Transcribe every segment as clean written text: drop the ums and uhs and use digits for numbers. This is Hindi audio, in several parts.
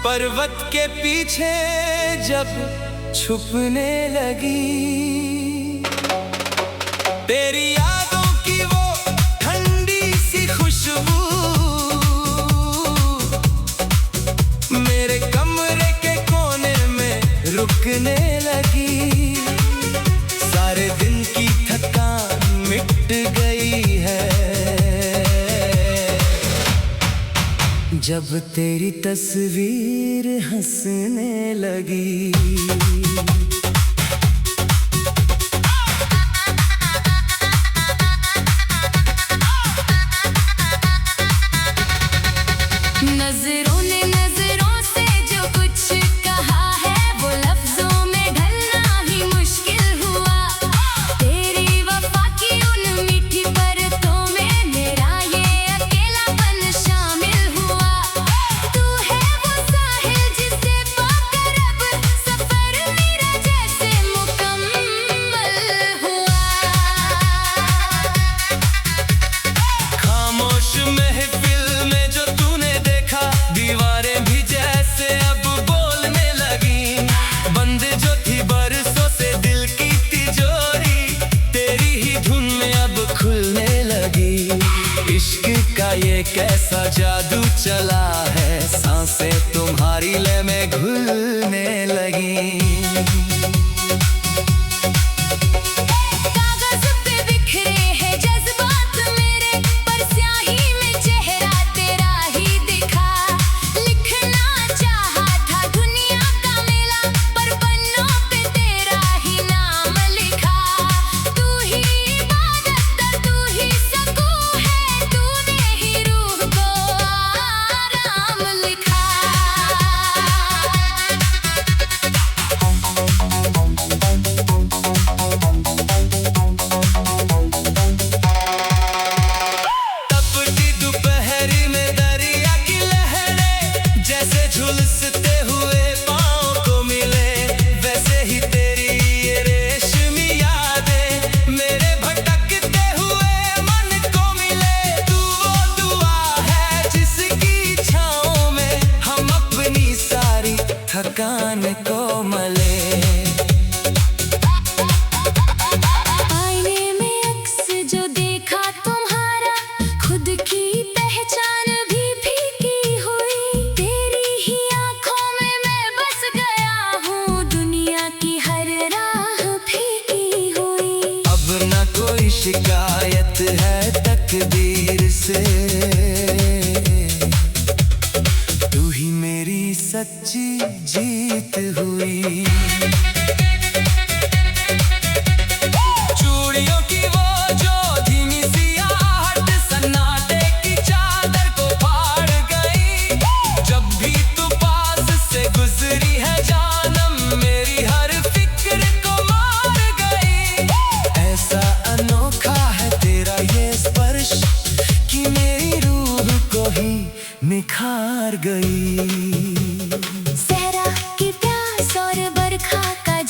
पर्वत के पीछे जब छुपने लगी, तेरी यादों की वो ठंडी सी खुशबू मेरे कमरे के कोने में रुकने लगी। सारे दिन की थकान मिट गई है जब तेरी तस्वीर हंसने लगी। नजरों ने नजरों से जो कुछ कहा है वो लफ्जों में ढलना ही मुश्किल हुआ। तेरी वफा की उन मीठी परतों में मेरा ये अकेलापन शामिल हुआ। तू है वो साहिल जिसे पाकर अब सफर मेरा जैसे मुकम्मल हुआ। खामोश महफिल में जो तूने देखा, दीवारें भी जैसे अब बोलने लगी। बंद जो थी बरसों से दिल की तिजोरी, तेरी ही धुन में अब खुलने लगी। इश्क का ये कैसा जादू चला है, सांसें तुम्हारी लय में घुलने लगी। कागज पे बिखरे हैं जज्बात मेरे, पर स्याही में चेहरा तेरा ही दिखा। लिखना चाहा था दुनिया का मेला, पर पन्नों पे तेरा ही नाम लिखा। तू ही इबादत, तू ही सुकून है, तूने ही रूह को आराम लिखा। तपती दोपहरी में दरिया की लहरें जैसे झुलसते हुए पाँव को मिले, वैसे ही तेरी ये रेशमी यादें मेरे भटकते हुए मन को मिले। तू वो दुआ है जिसकी छाँव में हम अपनी सारी थकान को मले। आईने में अक्स जो देखा तुम्हारा, खुद की पहचान भी फीकी हुई। तेरी ही आंखों में मैं बस गया हूँ, दुनिया की हर राह फीकी हुई। अब न कोई शिकायत है तकदीर से, तू ही मेरी सच्ची जीत हुई। चूड़ियों की वो जो धीमी सी आहट सन्नाटे की चादर को फाड़ गई। जब भी तू पास से गुजरी है जानम, मेरी हर फिक्र को मार गई। ऐसा अनोखा है तेरा ये स्पर्श कि मेरी रूह को ही निखार गई। सहरा की प्यास और बरखा का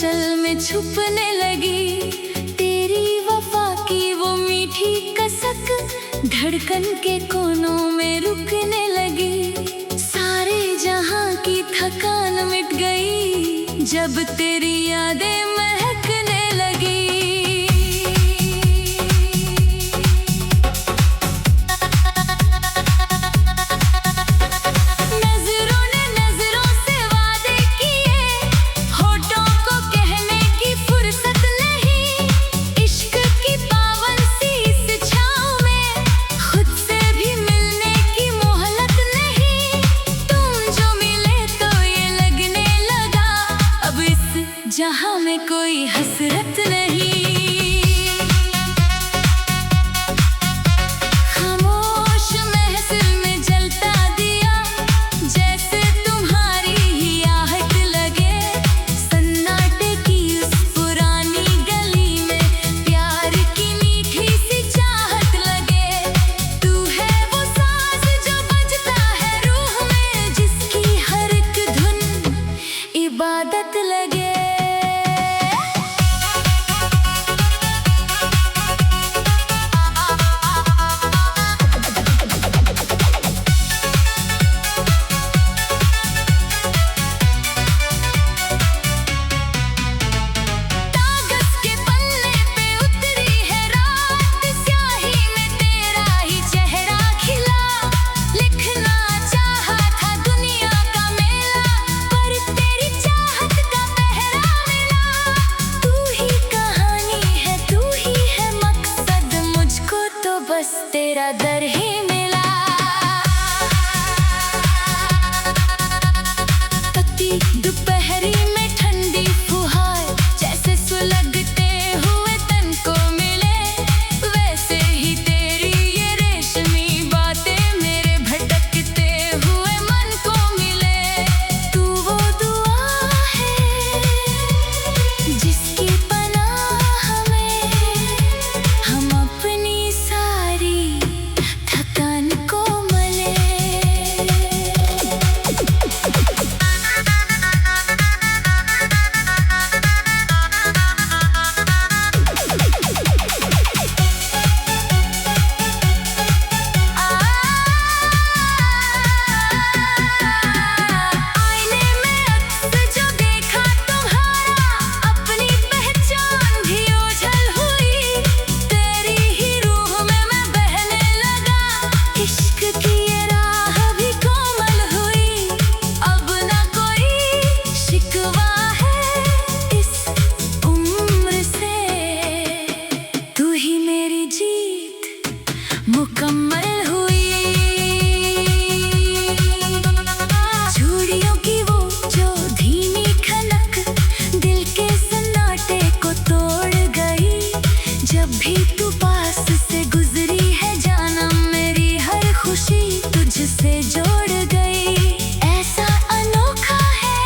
आंचल में छुपने लगी। तेरी वफा की वो मीठी कसक धड़कन के कोनों में रुकने लगी। सारे जहां की थकान मिट गई जब तेरी यादें महकने लगी। जहां में कोई हसरत नहीं, खामोश महफिल में जलता दिया जैसे तुम्हारी ही आहट लगे। सन्नाटे की उस पुरानी गली में प्यार की मीठी सी चाहत लगे। तू है वो सांस जो बजता है रूह में, जिसकी हर एक धुन इबादत लगे। बस तेरा दर ही मिला। तपती दोपहरी में ठंडी फुहार जैसे सुलगते हुए तन को मिले, वैसे ही तेरी ये रेशमी बातें मेरे भटकते हुए मन को मिले। तू वो दुआ है जिसकी पनाह में हम अपनी थकान को मले। आईने में अक्स जो देखा तुम्हारा, अपनी पहचान भी ओझल हुई। तेरी ही रूह में मैं बहने लगा, इश्क की ये राह भी कोमल हुई। अब ना कोई शिकवा है इस उम्र से, तू ही मेरी जीत मुकम्मल हुई। चूड़ियों की वो जो धीमी खनक दिल के सन्नाटे को तोड़ गई। जब भी तू पास से गुजरी है जानम, मेरी हर खुशी तुझसे जोड़ गई। ऐसा अनोखा है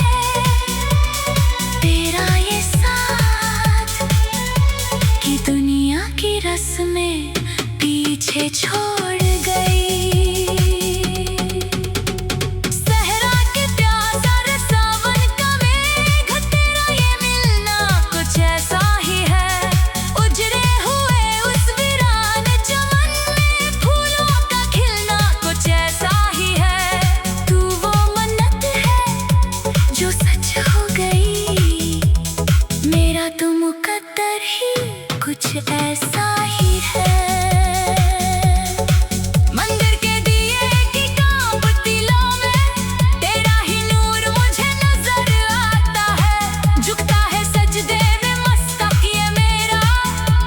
तेरा ये साथ कि दुनिया की रस्में पीछे छोड़ गई। सहरा के प्यासा रे सावन का मेघ, तेरा ये मिलना कुछ ऐसा ही है। उजड़े हुए उस वीरान चमन में फूलों का खिलना कुछ ऐसा ही है। तू वो मन्नत है जो सच हो गई, मेरा तो मुकद्दर ही कुछ ऐसा ही है। मंदिर के दिए की कांपती लौ में तेरा ही नूर मुझे नजर आता है। झुकता है सजदे में मस्तक ये मेरा,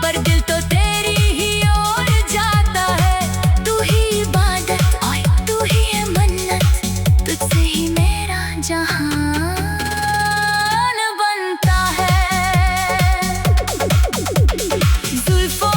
पर दिल तो तेरी ही ओर जाता है। तू ही इबादत और तू ही है मन्नत, तुझसे ही मेरा जहान बनता है। जुल्फों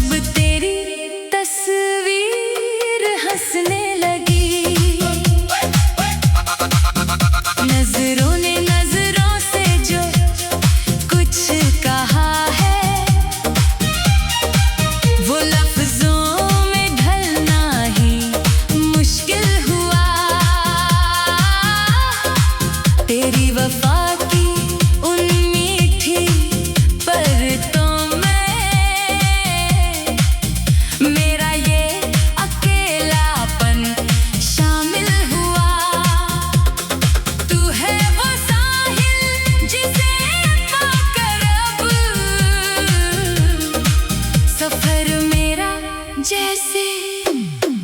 जब तेरी तस्वीर हंसने लगी, नजरों ने नजरों से जो कुछ कहा है वो लफ्जों में ढलना ही मुश्किल हुआ। तेरी वफा की उन मीठी परतों में मेरा ये अकेलापन शामिल हुआ। तू है वो साहिल जिसे पाकर अब सफर मेरा जैसे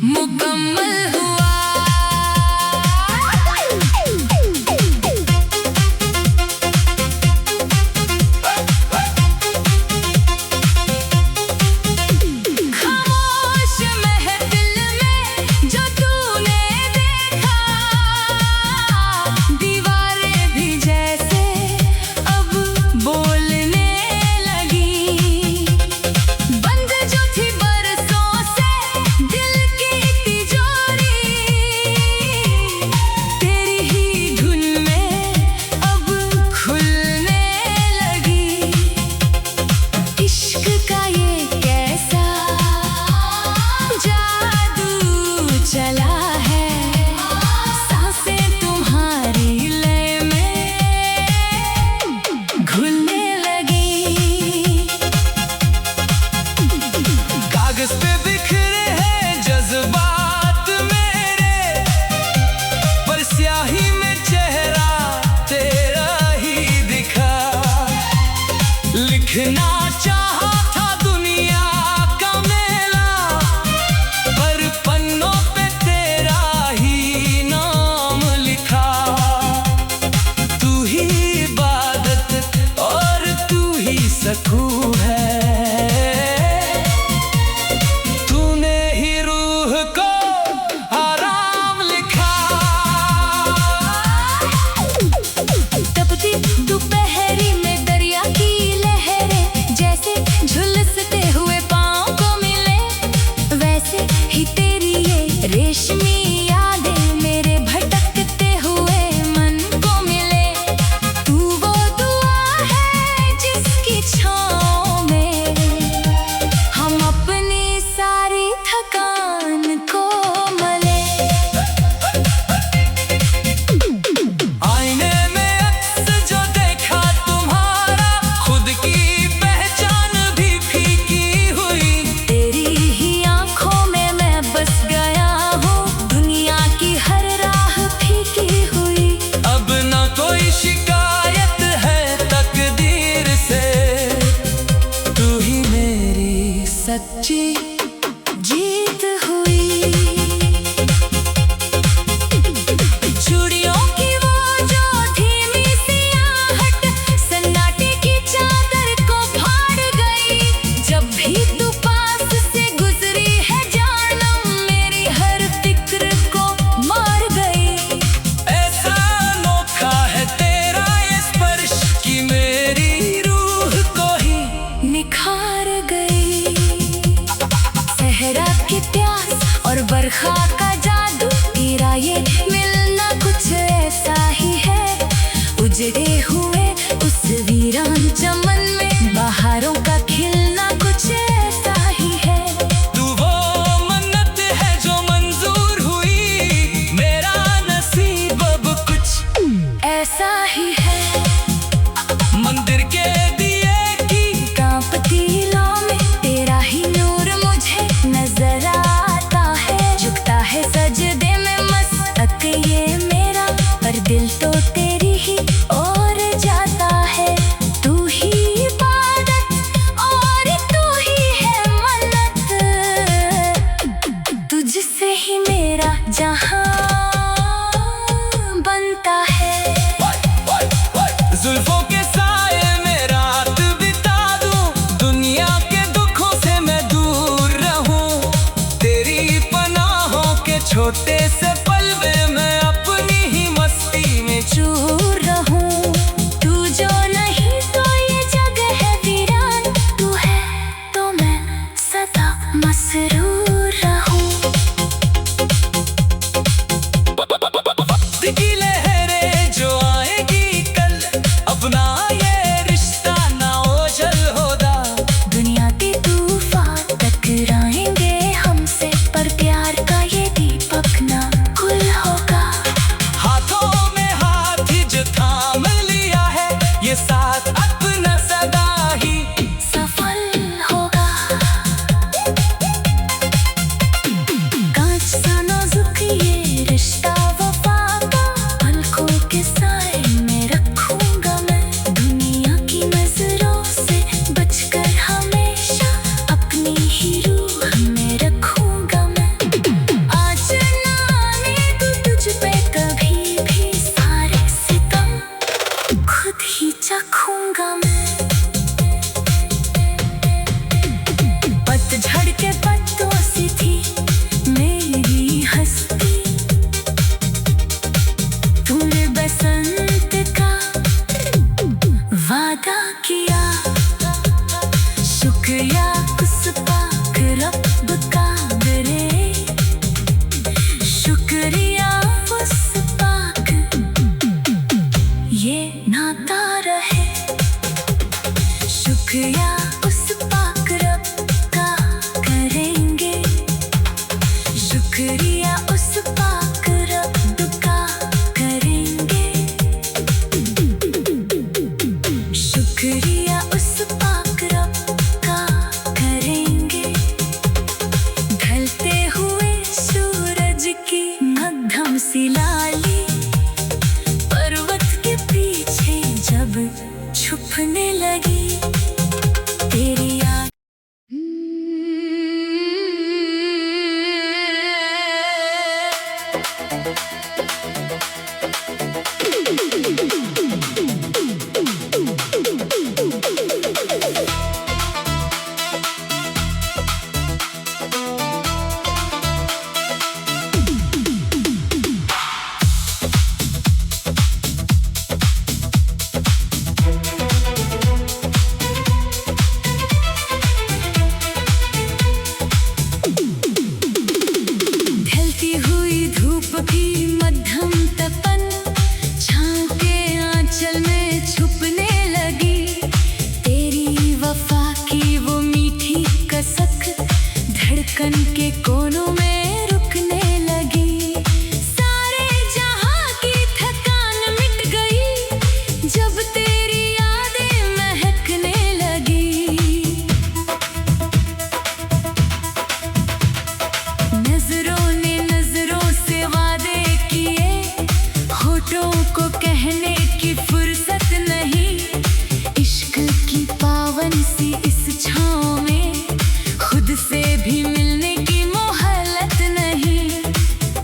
मुकम्मल हुआ। खामोश महफिल में जो तूने देखा, दीवारें भी जैसे अब बोलने लगी। बंद जो थी बरसों से दिल की तिजोरी, तेरी ही धुन में अब खुलने लगी। इश्क का ये कैसा जादू चला है, सांसें तुम्हारी लय में घुलने लगी। कागज पे बिखरे हैं जज्बात मेरे, पर स्याही में चेहरा तेरा ही दिखा। लिखना चाहा था दुनिया का मेला, पर पन्नों पे तेरा ही नाम लिखा। तू ही इबादत और तू ही सकून है, तूने ही रूह को आराम लिखा। तपती दोपहरी में दरिया की लहरें जैसे झुलसते हुए पाँव को मिले, वैसे ही तेरी ये रेशमी यादें मेरे भटकते हुए मन को मिले। तू वो दुआ है जिसकी छाँव में हम अपनी सारी थकान को मले। आईने में अक्स जो देखा तुम्हारा, खुद की पहचान भी फीकी हुई। तेरी ही आँखों में मैं बस गया हूँ, दुनिया की हर राह फीकी हुई। अब ना कोई शिकायत है तकदीर से, तू ही मेरी सच्ची जीत हुई। चूड़ियों की वो जो धीमी सी आहट सन्नाटे की चादर को फाड़ गई। जब भी तू पास से गुजरी है जानम मेरी हर फिक्र को मार गई। ऐसा अनोखा है तेरा ये स्पर्श कि मेरी रूह को ही निखार गई। सहरा की प्यास और बरखा का जादू, तेरा ये मिलना कुछ ऐसा ही है। उजड़े हुए उस वीरान चमन में बहारों का खिलना कुछ ऐसा ही है। तू वो मन्नत है जो मंजूर हुई, मेरा नसीब अब कुछ ऐसा ही है। मंदिर के दिए की कांपती लौ में तेरा ही नूर मुझे नजर आता है। झुकता है सजदे में मस्तक ये मेरा, पर दिल तो तेरी ही ओर जाता है। तू ही इबादत और तू ही है मन्नत, तुझसे ही मेरा जहां बनता है। जुल्फों के साए में रात बिता दूं, दुनिया के दुखों से मैं दूर रहूं। तेरी पनाहों के छोटे से पलवे में अपनी ही मस्ती में चूर रहूं। तू जो नहीं तो ये जग है वीरान, तू है तो मैं सदा मसरूर रहूं। वक्त की लहरें जो आएगी कल, अपना ये रिश्ता ना ओझल होगा। दुनिया के तूफान टकराएंगे हमसे, पर प्यार का ये दीपक ना गुल होगा। हाथों में हाथ जो थाम लिया है, ये साथ अपना सदा ही सफल होगा। कांच सा नाजुक ये रिश्ता वफा का, पलकों के साए में रखूंगा मैं। दुनिया की नजरों से बचकर हमेशा अपनी ही रूह में रखूंगा मैं। आज ना आने दूं तुझ पे कभी भी सारे सितम, खुद ही चखूंगा मैं। पतझड़ के पत्तों सी थी मेरी हस्ती, तूने बसंत का वादा किया। शुक्रिया उस पाक रब का मेरे, शुक्रिया उस पाक ये नाता रहे। शुक्रिया उस पाक रब का करेंगे, शुक्रिया उस पाक रब का करेंगे। शुक्रिया उस पाक रब का करेंगे। ढलते हुए सूरज की मध्यम सी लाली, पर्वत के पीछे जब छुपने लगी तेरी याद। ढलती हुई धूप की मध्यम तपन, छाँव के आंचल में छुपने लगी। तेरी वफा की वो मीठी कसक, धड़कन के कोनों में रुकने लगी। सारे जहां की थकान मिट गई, जब तेरी यादें महकने लगी। नजरों ने नजरों से वादे किए, होठों को कहने की फुर्सत नहीं। इश्क की पावन सी इस छाँव में, खुद से भी मिलने की मोहलत नहीं।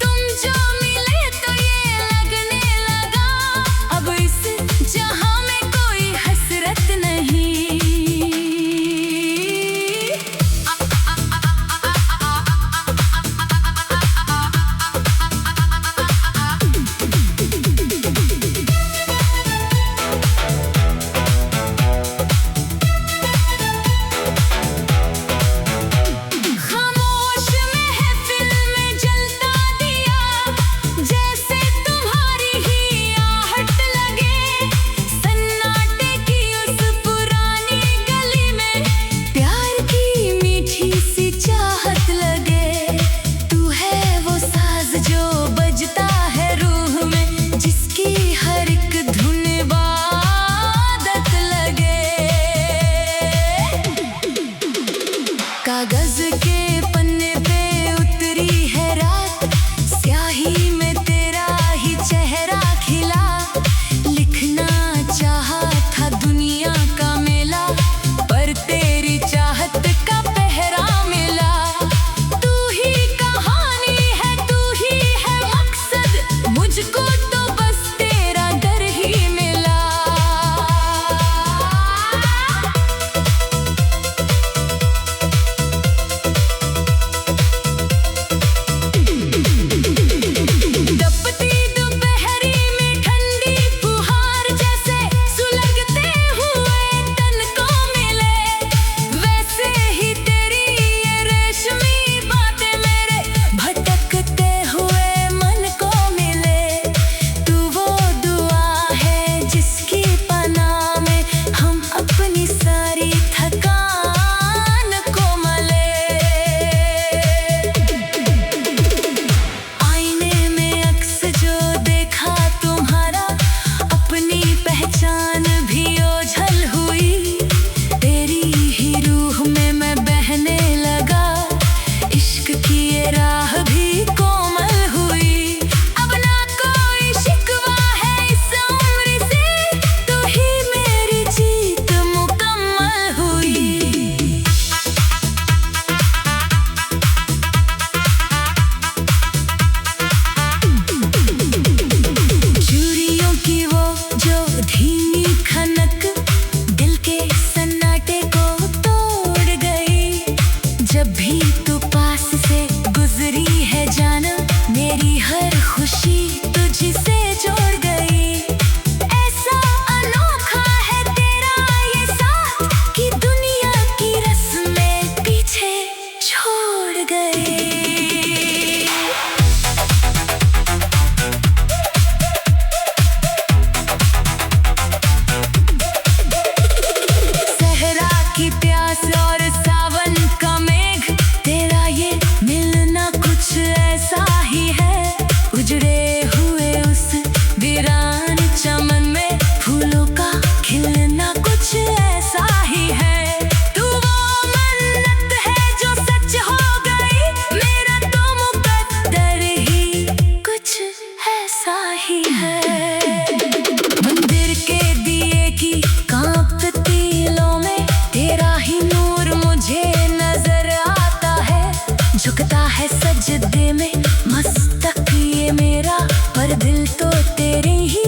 तुम जो मिले तो ये लगने लगा, अब इस जहां में कोई हसरत नहीं। खामोश महफिल में जलता दिया, जैसे तुम्हारी ही आहट लगे। सन्नाटे की उस पुरानी गली में, प्यार की मीठी सी चाहत लगे। तू है वो साज जो बजता है रूह में, जिसकी हर एक धुन इबादत लगे। कागज के पन्ने पे उतरी है रात, स्याही में तेरा ही चेहरा खिला। लिखना चाहा था दुनिया का मेला, पर तेरी चाहत का पहरा मिला। तू ही कहानी है, तू ही है मकसद, मुझको तो बस तेरा डर ही मिला। तू पास से गुजरी है जाना, मेरी हर खुशी तुझसे जोड़ गई। ऐसा अनोखा है तेरा ये साथ कि दुनिया की रस्में पीछे छोड़ गई। सहरा की प्यास और सावन का मेघ, तेरा ये मिलना कुछ ऐसा ही है। उजड़े हुए उस वीरान चमन में फूलों का खिलना कुछ ऐसा ही है। तू वो मन्नत है जो सच हो गई, मेरा तो मुकद्दर ही कुछ ऐसा ही है। मंदिर के दिए की कांपती लो में तेरा ही नूर मुझे नजर आता है। झुकता है सजदे में मस्तक ये मेरा, पर दिल तो तेरे ही